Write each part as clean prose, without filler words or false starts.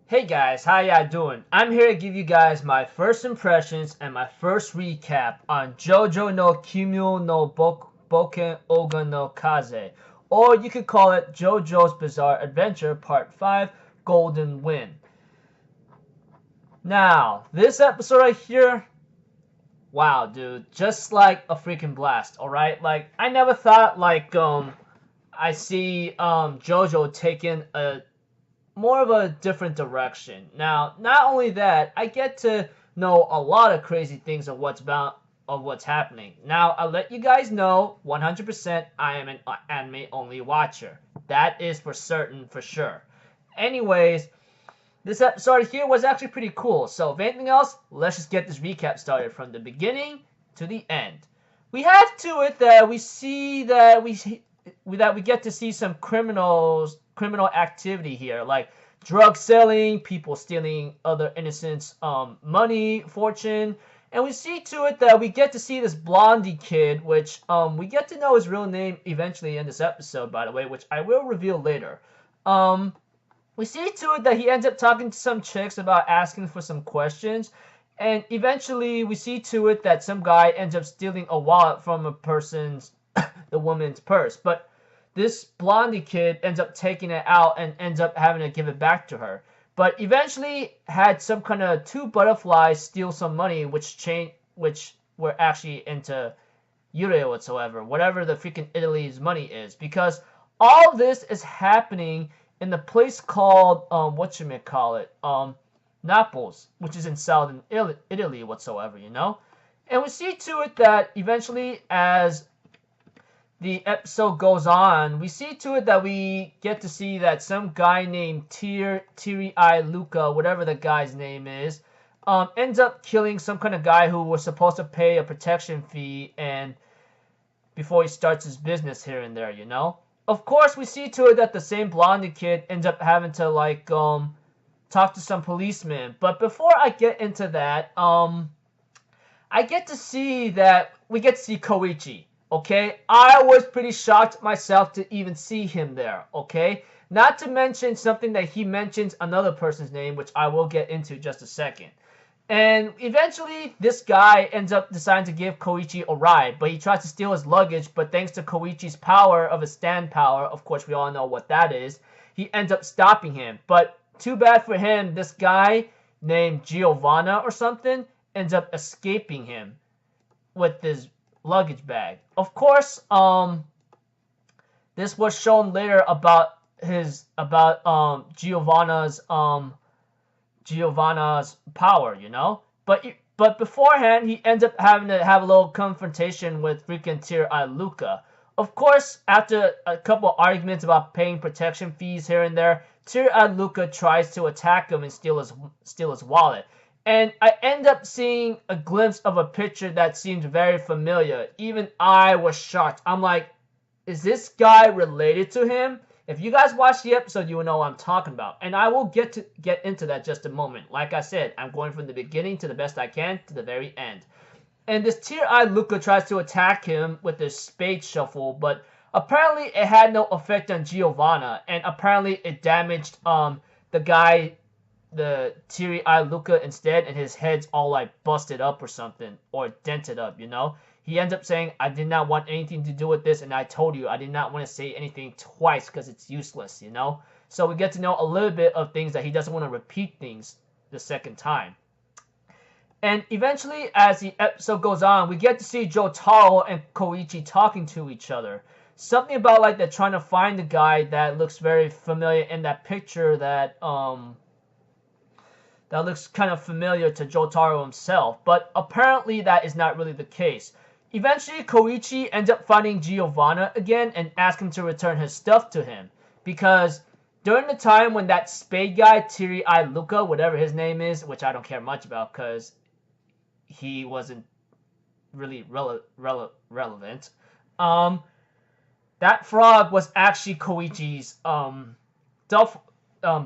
Hey guys, how y'all doing? I'm here to give you guys my first impressions and my first recap on JoJo no Kimyou no Bouken Ougon no Kaze, or you could call it JoJo's Bizarre Adventure Part 5 Golden Wind. Now, this episode right here, wow dude, just like a freaking blast, alright? Like, I never thought I see JoJo taking a more of a different direction. Now, not only that, I get to know a lot of crazy things of what's happening. Now, I'll let you guys know 100% I am an anime only watcher. That is for certain, for sure. Anyways, this episode here was actually pretty cool. So, if anything else, let's just get this recap started from the beginning to the end. We have to it that we get to see some criminal activity here, like drug selling, people stealing other innocents' money, fortune, and we see to it that we get to see this blondie kid, which we get to know his real name eventually in this episode, by the way, which I will reveal later. We see to it that he ends up talking to some chicks about asking for some questions, and eventually we see to it that some guy ends up stealing a wallet from the woman's purse, but this blondie kid ends up taking it out and ends up having to give it back to her. But eventually had some kind of two butterflies steal some money, which were actually into euro whatsoever, whatever the freaking Italy's money is, because all of this is happening in the place called Naples, which is in southern Italy whatsoever, you know. And we see to it that eventually, as the episode goes on, we see to it that we get to see that some guy named Teary-Eye Luca, whatever the guy's name is, ends up killing some kind of guy who was supposed to pay a protection fee and before he starts his business here and there, you know. Of course, we see to it that the same blondie kid ends up having to talk to some policemen. But before I get into that, we get to see Koichi. Okay, I was pretty shocked myself to even see him there, okay? Not to mention something that he mentions another person's name, which I will get into just a second. And eventually, this guy ends up deciding to give Koichi a ride, but he tries to steal his luggage, but thanks to Koichi's power of his stand power, of course we all know what that is, he ends up stopping him. But too bad for him, this guy named Giovanna or something ends up escaping him with this luggage bag. Of course, this was shown later about Giovanna's power, you know. But beforehand, he ends up having to have a little confrontation with freaking Tear-Eye Luca. Of course, after a couple arguments about paying protection fees here and there, Tear-Eye Luca tries to attack him and steal his wallet. And I end up seeing a glimpse of a picture that seemed very familiar. Even I was shocked. I'm like, is this guy related to him? If you guys watch the episode, you will know what I'm talking about. And I will get into that just a moment. Like I said, I'm going from the beginning to the best I can to the very end. And this Tear-Eye Luca tries to attack him with this spade shuffle, but apparently it had no effect on Giovanna. And apparently it damaged the Teary-Eye Luca instead, and his head's all like busted up or something, or dented up, you know. He ends up saying, I did not want anything to do with this, and I told you I did not want to say anything twice because it's useless, you know. So we get to know a little bit of things that he doesn't want to repeat things the second time. And eventually, as the episode goes on, we get to see Jotaro and Koichi talking to each other. Something about like they're trying to find the guy that looks very familiar in that picture that looks kind of familiar to Jotaro himself, but apparently that is not really the case. Eventually, Koichi ends up finding Giovanna again and asks him to return his stuff to him, because during the time when that spade guy, Teary-Eye Luca, whatever his name is, which I don't care much about because he wasn't really relevant, that frog was actually Koichi's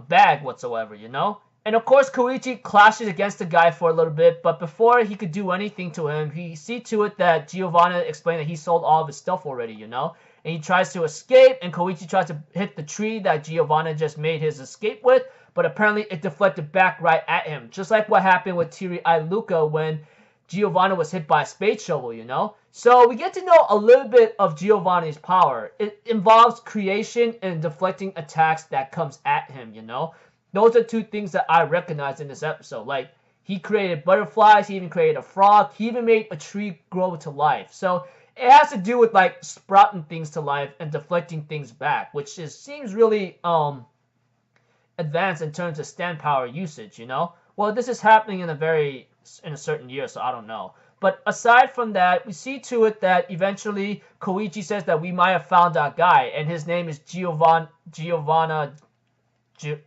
bag whatsoever, you know? And of course, Koichi clashes against the guy for a little bit, but before he could do anything to him, he see to it that Giovanna explained that he sold all of his stuff already, you know? and he tries to escape, and Koichi tries to hit the tree that Giovanna just made his escape with, but apparently it deflected back right at him, just like what happened with Teary-Eyed Luca when Giovanna was hit by a spade shovel, you know? So we get to know a little bit of Giovanni's power. It involves creation and deflecting attacks that comes at him, you know? Those are two things that I recognize in this episode. Like, he created butterflies, he even created a frog, he even made a tree grow to life. So it has to do with, like, sprouting things to life and deflecting things back, which seems really advanced in terms of stand power usage, you know? Well, this is happening in a certain year, so I don't know. But aside from that, we see to it that eventually Koichi says that we might have found that guy, and his name is Giovanna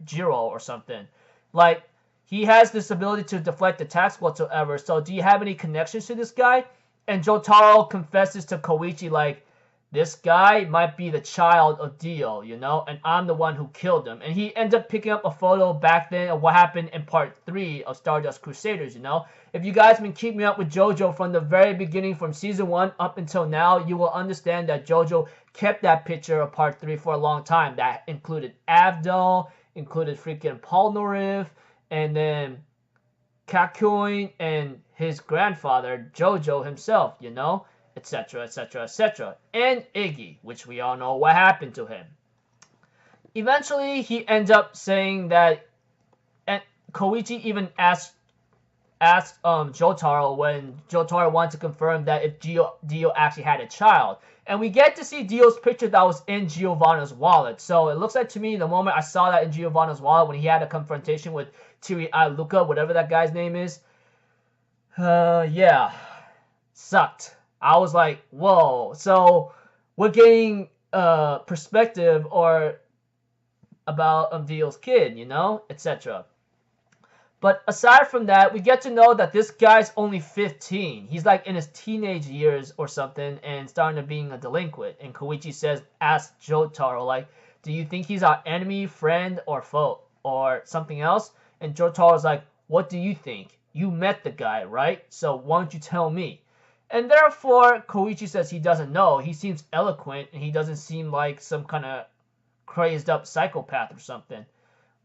Giro or something. Like, he has this ability to deflect attacks whatsoever, so do you have any connections to this guy? And Jotaro confesses to Koichi, like, this guy might be the child of Dio, you know, and I'm the one who killed him. And he ends up picking up a photo back then of what happened in part 3 of Stardust Crusaders, you know. If you guys been keeping up with JoJo from the very beginning, from season 1 up until now, you will understand that JoJo kept that picture of part 3 for a long time. That included Avdol, included freaking Polnareff, and then Kakyoin and his grandfather, JoJo himself, you know, etc., etc., etc. And Iggy, which we all know what happened to him. Eventually, he ends up saying that, and Koichi even asked Jotaro when Jotaro wanted to confirm that if Dio actually had a child. And we get to see Dio's picture that was in Giovanna's wallet. So it looks like to me, the moment I saw that in Giovanna's wallet when he had a confrontation with Teary-Eyed Luca, whatever that guy's name is, yeah, sucked. I was like, whoa. So we're getting perspective or about Dio's kid, you know, etc. But aside from that, we get to know that this guy's only 15. He's like in his teenage years or something and starting to being a delinquent. And Koichi asks Jotaro, like, do you think he's our enemy, friend, or foe, or something else? And Jotaro's like, what do you think? You met the guy, right? So why don't you tell me? And therefore, Koichi says he doesn't know. He seems eloquent, and he doesn't seem like some kind of crazed up psychopath or something.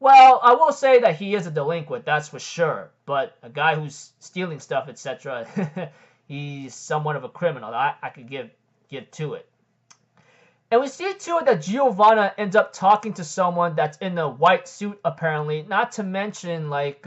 Well, I will say that he is a delinquent, that's for sure. But a guy who's stealing stuff, etc., he's somewhat of a criminal. I could give to it. And we see too that Giovanna ends up talking to someone that's in a white suit, apparently. Not to mention, like,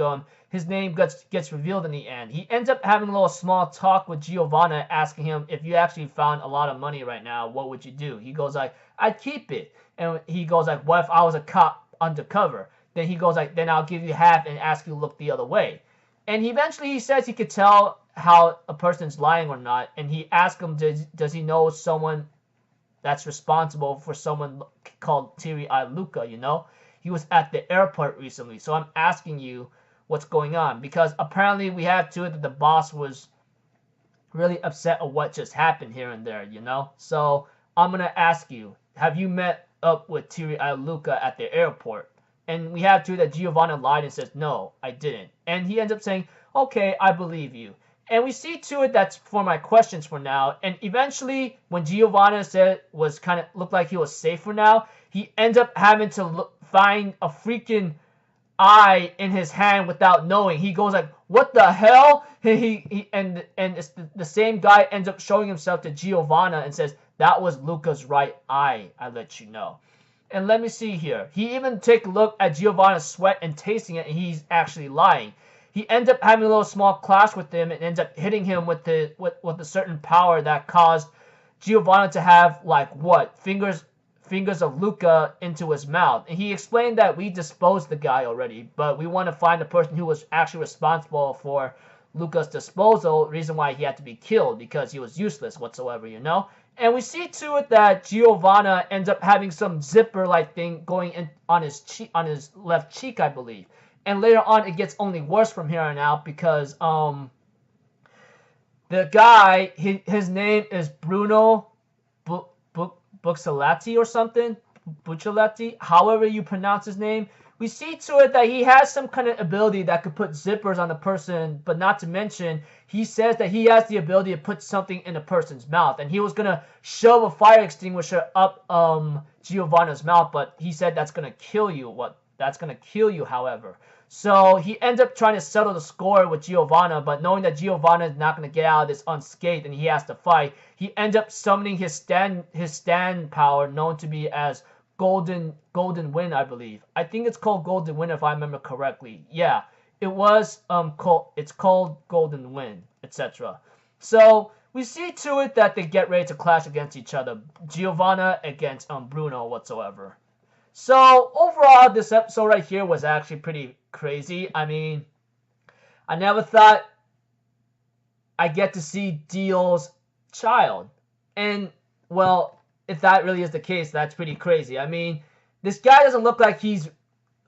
his name gets revealed in the end. He ends up having a little small talk with Giovanna, asking him, if you actually found a lot of money right now, what would you do? He goes like, I'd keep it. And he goes like, what if I was a cop undercover? Then he goes like, then I'll give you half and ask you to look the other way. And he says he could tell how a person's lying or not. And he asks him, does he know someone that's responsible for someone called Teary-Eyed Luca, you know? He was at the airport recently. So I'm asking you what's going on. Because apparently we have to it that the boss was really upset at what just happened here and there, you know? So I'm going to ask you, have you met up with Teary-Eyed Luca at the airport? And we have to that Giovanna lied and says, no, I didn't. And he ends up saying, okay, I believe you. And we see to it that's for my questions for now. And eventually, when Giovanna said looked like he was safe for now, he ends up having to find a freaking eye in his hand without knowing. He goes like, what the hell? And it's the same guy ends up showing himself to Giovanna and says, that was Luca's right eye, I let you know. And let me see here. He even take a look at Giovanna's sweat and tasting it, and he's actually lying. He ends up having a little small clash with him and ends up hitting him with a certain power that caused Giovanna to have, like, what? Fingers of Luca into his mouth. And he explained that we disposed the guy already, but we want to find the person who was actually responsible for Luca's disposal, reason why he had to be killed, because he was useless whatsoever, you know? And we see to it that Giovanna ends up having some zipper-like thing going in on his left cheek, I believe. And later on, it gets only worse from here on out because the guy, his name is Bruno Bucciolati or something, Bucciolati, however you pronounce his name. we see to it that he has some kind of ability that could put zippers on a person, but not to mention, he says that he has the ability to put something in a person's mouth, and he was gonna shove a fire extinguisher up Giovanna's mouth, but he said that's gonna kill you. That's gonna kill you, however. So he ends up trying to settle the score with Giovanna, but knowing that Giovanna is not gonna get out of this unscathed and he has to fight, he ends up summoning his stand power, known to be as Golden Wind, I believe. I think it's called Golden Wind if I remember correctly. Yeah, it's called Golden Wind, etc. So we see to it that they get ready to clash against each other. Giovanna against Bruno whatsoever. So overall, this episode right here was actually pretty crazy. I mean, I never thought I'd get to see Dio's child. And, well, if that really is the case, that's pretty crazy. I mean, this guy doesn't look like he's...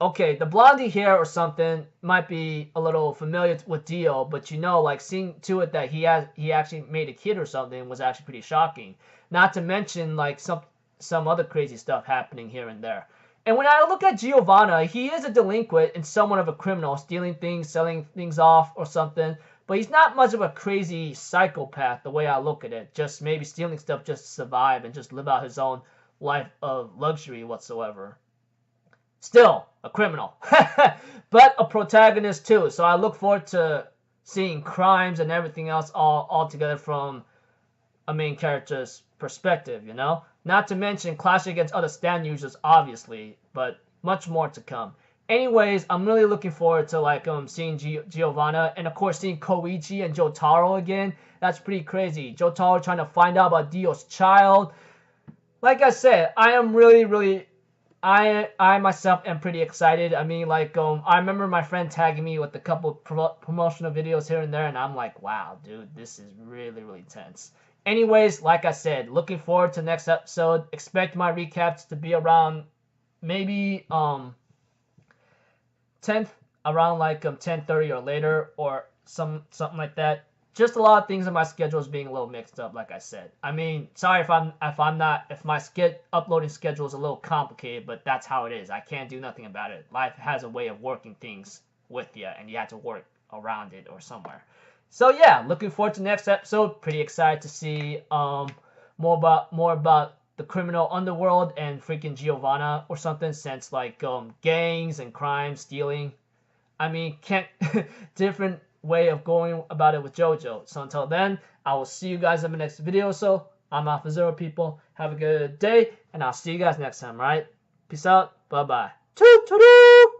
Okay, the blondie hair or something might be a little familiar with Dio, but you know, like, seeing to it that he actually made a kid or something was actually pretty shocking. Not to mention, like, some other crazy stuff happening here and there. And when I look at Giovanna, he is a delinquent and somewhat of a criminal, stealing things, selling things off or something. But he's not much of a crazy psychopath the way I look at it. Just maybe stealing stuff just to survive and just live out his own life of luxury whatsoever. Still, a criminal. But a protagonist too. So I look forward to seeing crimes and everything else all together from a main character's perspective, you know? Not to mention clashing against other stand users, obviously, but much more to come. Anyways, I'm really looking forward to like seeing Giovanna, and of course seeing Koichi and Jotaro again. That's pretty crazy. Jotaro trying to find out about Dio's child. Like I said, I am really I myself am pretty excited. I mean, like I remember my friend tagging me with a couple promotional videos here and there, and I'm like, wow, dude, this is really tense. Anyways, like I said, looking forward to next episode. Expect my recaps to be around maybe 10th, around like 10:30 or later, or something like that. Just a lot of things in my schedule is being a little mixed up, like I said. I mean, sorry if my uploading schedule is a little complicated, but that's how it is. I can't do nothing about it. Life has a way of working things with you, and you have to work around it or somewhere. So yeah, looking forward to next episode. Pretty excited to see more about the criminal underworld and freaking Giovanna or something, since like gangs and crime, stealing. I mean, can't different way of going about it with JoJo. So until then, I will see you guys in the next video. So I'm Alpha Zero, people. Have a good day, and I'll see you guys next time. Right? Peace out. Bye bye. Toot toot.